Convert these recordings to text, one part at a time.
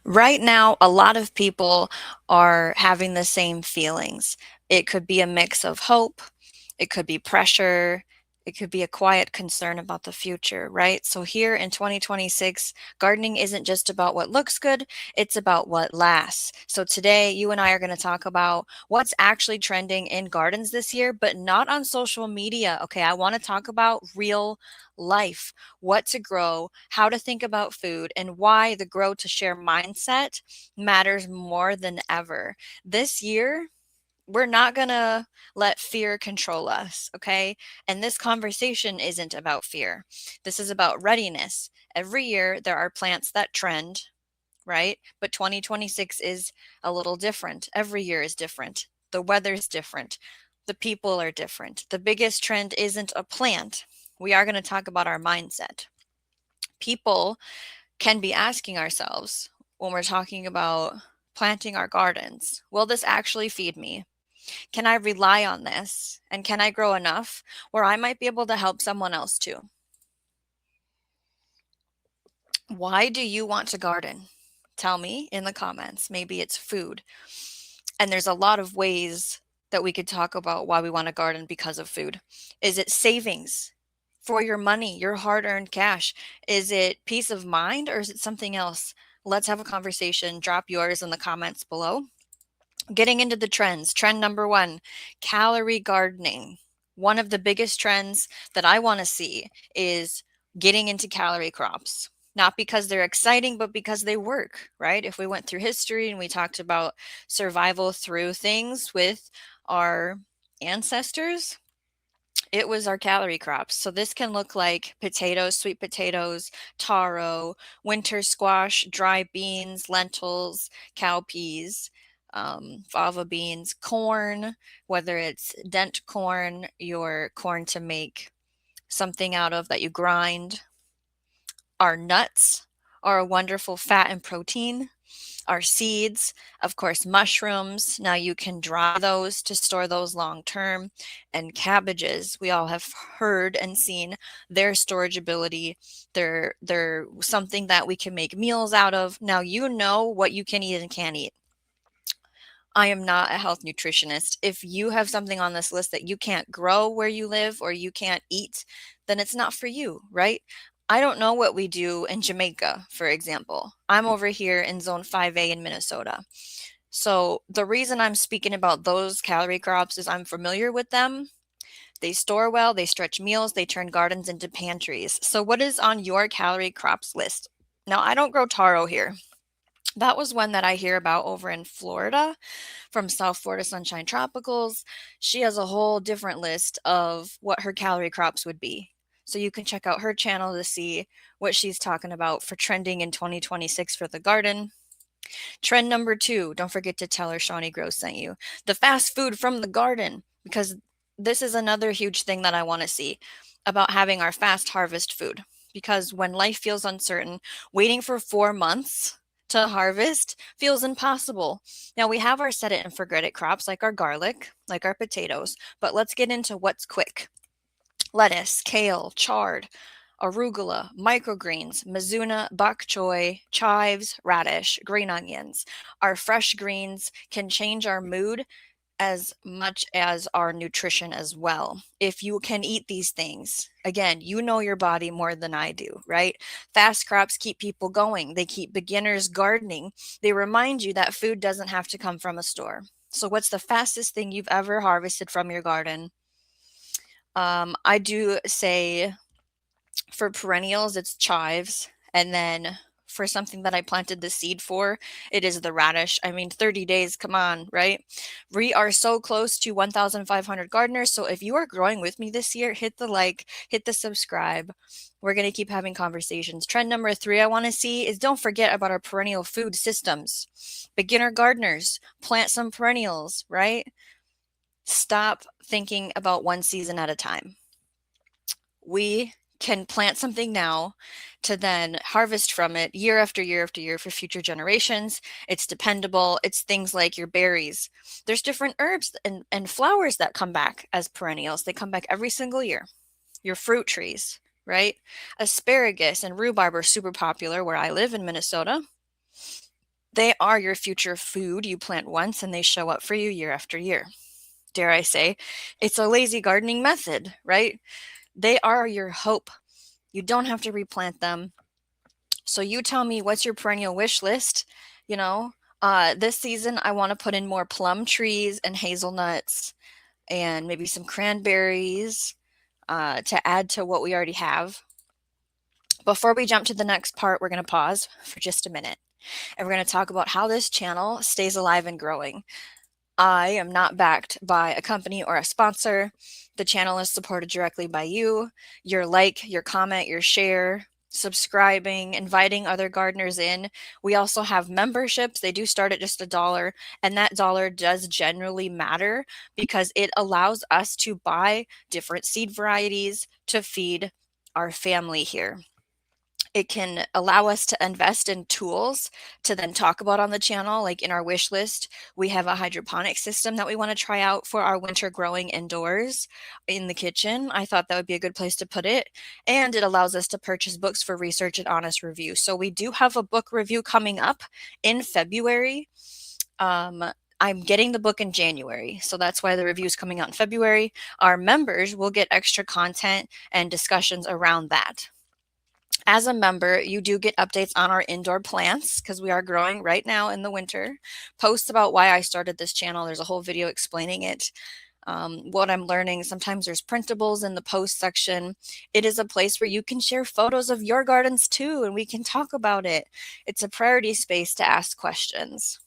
Right now, a lot of people are having the same feelings. It could be a mix of hope, it could be pressure, it could be a quiet concern about the future, right? So, here in 2026, gardening isn't just about what looks good, it's about what lasts. So, today, you and I are going to talk about what's actually trending in gardens this year, but not on social media. Okay, I want to talk about real life, what to grow, how to think about food, and why the grow to share mindset matters more than ever. This year, we're not going to let fear control us, okay? And this conversation isn't about fear. This is about readiness. Every year, there are plants that trend, right? But 2026 is a little different. Every year is different. The weather's different. The people are different. The biggest trend isn't a plant. We are going to talk about our mindset. People can be asking ourselves when we're talking about planting our gardens, will this actually feed me? Can I rely on this? And can I grow enough where I might be able to help someone else too? Why do you want to garden? Tell me in the comments. Maybe it's food. And there's a lot of ways that we could talk about why we want to garden because of food. Is it savings for your money, your hard earned cash? Is it peace of mind or is it something else? Let's have a conversation. Drop yours in the comments below. Getting into the trends. Trend number one, calorie gardening. One of the biggest trends that I want to see is getting into calorie crops. Not because they're exciting, but because they work, right? If we went through history and we talked about survival through things with our ancestors, it was our calorie crops. So this can look like potatoes, sweet potatoes, taro, winter squash, dry beans, lentils, cowpeas, fava beans, corn, whether it's dent corn, your corn to make something out of that you grind. Our nuts are a wonderful fat and protein. Our seeds, of course, mushrooms. Now you can dry those to store those long term. And cabbages, we all have heard and seen their storage ability. They're something that we can make meals out of. Now you know what you can eat and can't eat. I am not a health nutritionist. If you have something on this list that you can't grow where you live or you can't eat, then it's not for you, right? I don't know what we do in Jamaica, for example. I'm over here in zone 5A in Minnesota. So the reason I'm speaking about those calorie crops is I'm familiar with them. They store well, they stretch meals, they turn gardens into pantries. So what is on your calorie crops list? Now, I don't grow taro here. That was one that I hear about over in Florida from South Florida Sunshine Tropicals. She has a whole different list of what her calorie crops would be. So you can check out her channel to see what she's talking about for trending in 2026 for the garden. Trend number two, don't forget to tell her Shawnee Grows sent you. The fast food from the garden, because this is another huge thing that I want to see about having our fast harvest food. Because when life feels uncertain, waiting for 4 months to harvest feels impossible. Now we have our set it and forget it crops like our garlic, like our potatoes, but let's get into what's quick. Lettuce, kale, chard, arugula, microgreens, mizuna, bok choy, chives, radish, green onions. Our fresh greens can change our mood as much as our nutrition as well. If you can eat these things, again, you know your body more than I do, right? Fast crops keep people going. They keep beginners gardening. They remind you that food doesn't have to come from a store. So, what's the fastest thing you've ever harvested from your garden? I do say for perennials, it's chives. And then for something that I planted the seed for, it is the radish. I mean, 30 days, come on, right? We are so close to 1,500 gardeners. So if you are growing with me this year, hit the like, hit the subscribe. We're going to keep having conversations. Trend number three I want to see is don't forget about our perennial food systems. Beginner gardeners, plant some perennials, right? Stop thinking about one season at a time. We can plant something now to then harvest from it year after year after year for future generations. It's dependable. It's things like your berries. There's different herbs and flowers that come back as perennials. They come back every single year. Your fruit trees, right? Asparagus and rhubarb are super popular where I live in Minnesota. They are your future food. You plant once and they show up for you year after year. Dare I say, it's a lazy gardening method, right? They are your hope. You don't have to replant them. So you tell me, what's your perennial wish list? You know, this season I want to put in more plum trees and hazelnuts and maybe some cranberries to add to what we already have. Before we jump to the next part, we're going to pause for just a minute and we're going to talk about how this channel stays alive and growing. I am not backed by a company or a sponsor. The channel is supported directly by you, your like, your comment, your share, subscribing, inviting other gardeners in. We also have memberships. They do start at just $1, and that dollar does generally matter because it allows us to buy different seed varieties to feed our family here. It can allow us to invest in tools to then talk about on the channel. Like in our wish list, we have a hydroponic system that we want to try out for our winter growing indoors in the kitchen. I thought that would be a good place to put it. And it allows us to purchase books for research and honest review. So we do have a book review coming up in February. I'm getting the book in January, so that's why the review is coming out in February. Our members will get extra content and discussions around that. As a member, you do get updates on our indoor plants because we are growing right now in the winter. Posts about why I started this channel. There's a whole video explaining it. What I'm learning, sometimes there's printables in the post section. It is a place where you can share photos of your gardens too, and we can talk about it. It's a priority space to ask questions.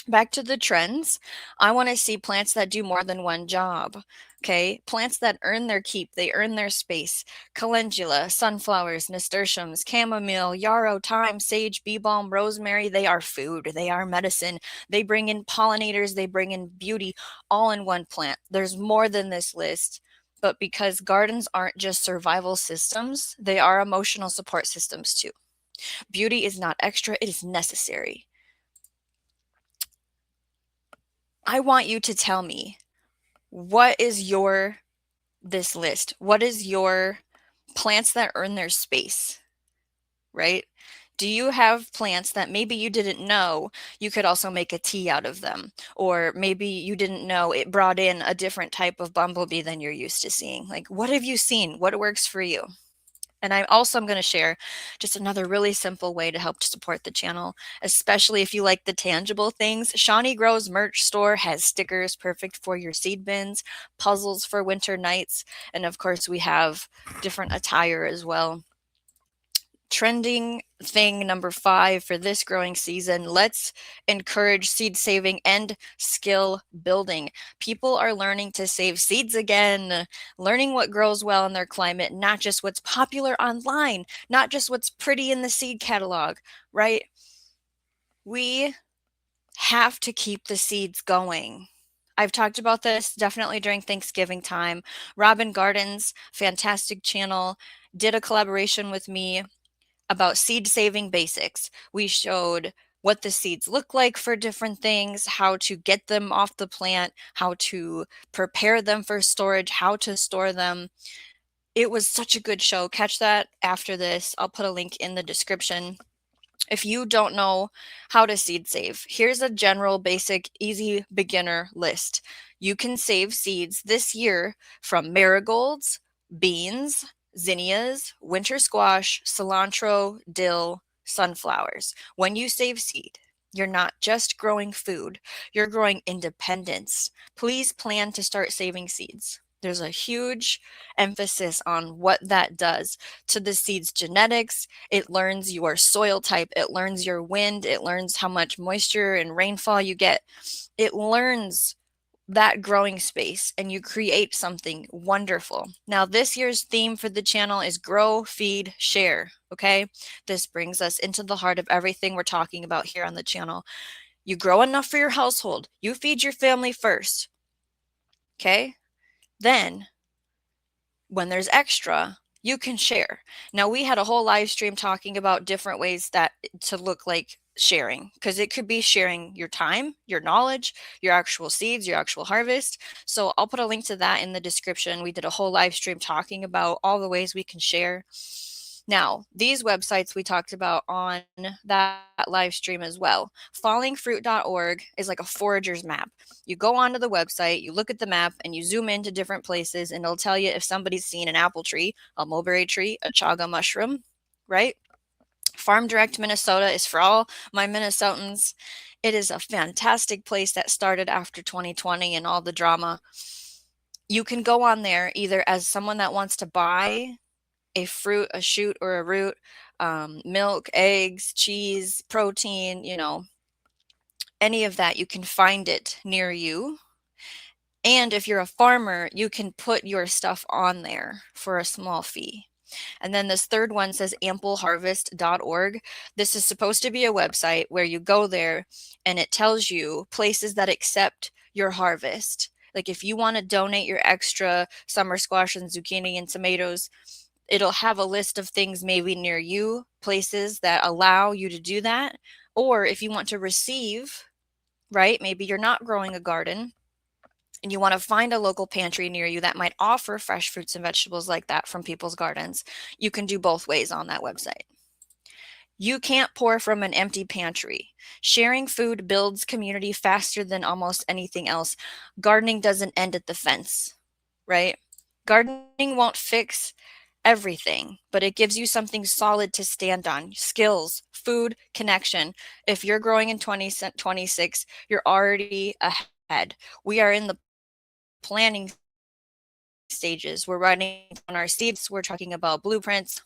Back to the trends, I want to see plants that do more than one job. Okay, plants that earn their keep, they earn their space. Calendula, sunflowers, nasturtiums, chamomile, yarrow, thyme, sage, bee balm, rosemary, they are food, they are medicine. They bring in pollinators, they bring in beauty, all in one plant. There's more than this list, but because gardens aren't just survival systems, they are emotional support systems too. Beauty is not extra, it is necessary. I want you to tell me, what is this list? What is your plants that earn their space, right? Do you have plants that maybe you didn't know you could also make a tea out of them? Or maybe you didn't know it brought in a different type of bumblebee than you're used to seeing? Like, what have you seen? What works for you? And I'm going to share just another really simple way to help to support the channel, especially if you like the tangible things. Shawnee Grows merch store has stickers perfect for your seed bins, puzzles for winter nights, and of course we have different attire as well. Trending thing number 5 for this growing season, let's encourage seed saving and skill building. People are learning to save seeds again, learning what grows well in their climate, not just what's popular online, not just what's pretty in the seed catalog, right? We have to keep the seeds going. I've talked about this definitely during Thanksgiving time. Robin Gardens, fantastic channel, did a collaboration with me about seed saving basics. We showed what the seeds look like for different things, how to get them off the plant, how to prepare them for storage, how to store them. It was such a good show. Catch that after this. I'll put a link in the description. If you don't know how to seed save, here's a general, basic, easy beginner list. You can save seeds this year from marigolds, beans, zinnias, winter squash, cilantro, dill, sunflowers. When you save seed, you're not just growing food, you're growing independence. Please plan to start saving seeds. There's a huge emphasis on what that does to the seed's genetics. It learns your soil type, it learns your wind, it learns how much moisture and rainfall you get. It learns that growing space and you create something wonderful. Now, this year's theme for the channel is grow, feed, share. Okay, this brings us into the heart of everything we're talking about here on the channel. You grow enough for your household, you feed your family first. Okay, then when there's extra, you can share. Now, we had a whole live stream talking about different ways that to look like sharing, because it could be sharing your time, your knowledge, your actual seeds, your actual harvest. So I'll put a link to that in the description. We did a whole live stream talking about all the ways we can share. Now, these websites we talked about on that live stream as well. Fallingfruit.org is like a forager's map. You go onto the website, you look at the map, and you zoom into different places, and it'll tell you if somebody's seen an apple tree, a mulberry tree, a chaga mushroom, right? Farm Direct Minnesota is for all my Minnesotans. It is a fantastic place that started after 2020 and all the drama. You can go on there either as someone that wants to buy a fruit, a shoot, or a root, milk, eggs, cheese, protein, any of that, you can find it near you. And if you're a farmer, you can put your stuff on there for a small fee. And then this third one says ampleharvest.org. This is supposed to be a website where you go there and it tells you places that accept your harvest. Like if you want to donate your extra summer squash and zucchini and tomatoes, it'll have a list of things maybe near you, places that allow you to do that. Or if you want to receive, right? Maybe you're not growing a garden and you want to find a local pantry near you that might offer fresh fruits and vegetables like that from people's gardens, you can do both ways on that website. You can't pour from an empty pantry. Sharing food builds community faster than almost anything else. Gardening doesn't end at the fence, right? Gardening won't fix everything, but it gives you something solid to stand on. Skills, food, connection. If you're growing in 2026, you're already ahead. We are in the planning stages. We're writing on our seeds. We're talking about blueprints.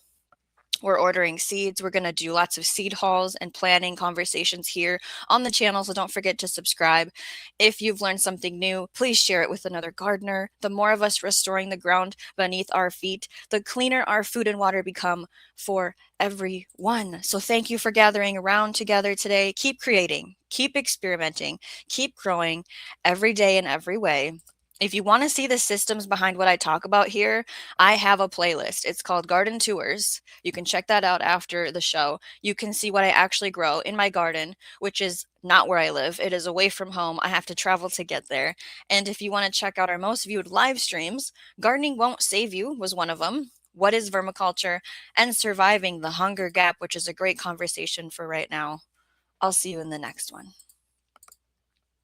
We're ordering seeds. We're going to do lots of seed hauls and planning conversations here on the channel. So don't forget to subscribe. If you've learned something new, please share it with another gardener. The more of us restoring the ground beneath our feet, the cleaner our food and water become for everyone. So thank you for gathering around together today. Keep creating, keep experimenting, keep growing every day in every way. If you want to see the systems behind what I talk about here, I have a playlist. It's called Garden Tours. You can check that out after the show. You can see what I actually grow in my garden, which is not where I live. It is away from home. I have to travel to get there. And if you want to check out our most viewed live streams, Gardening Won't Save You was one of them. What is vermiculture? And Surviving the Hunger Gap, which is a great conversation for right now. I'll see you in the next one.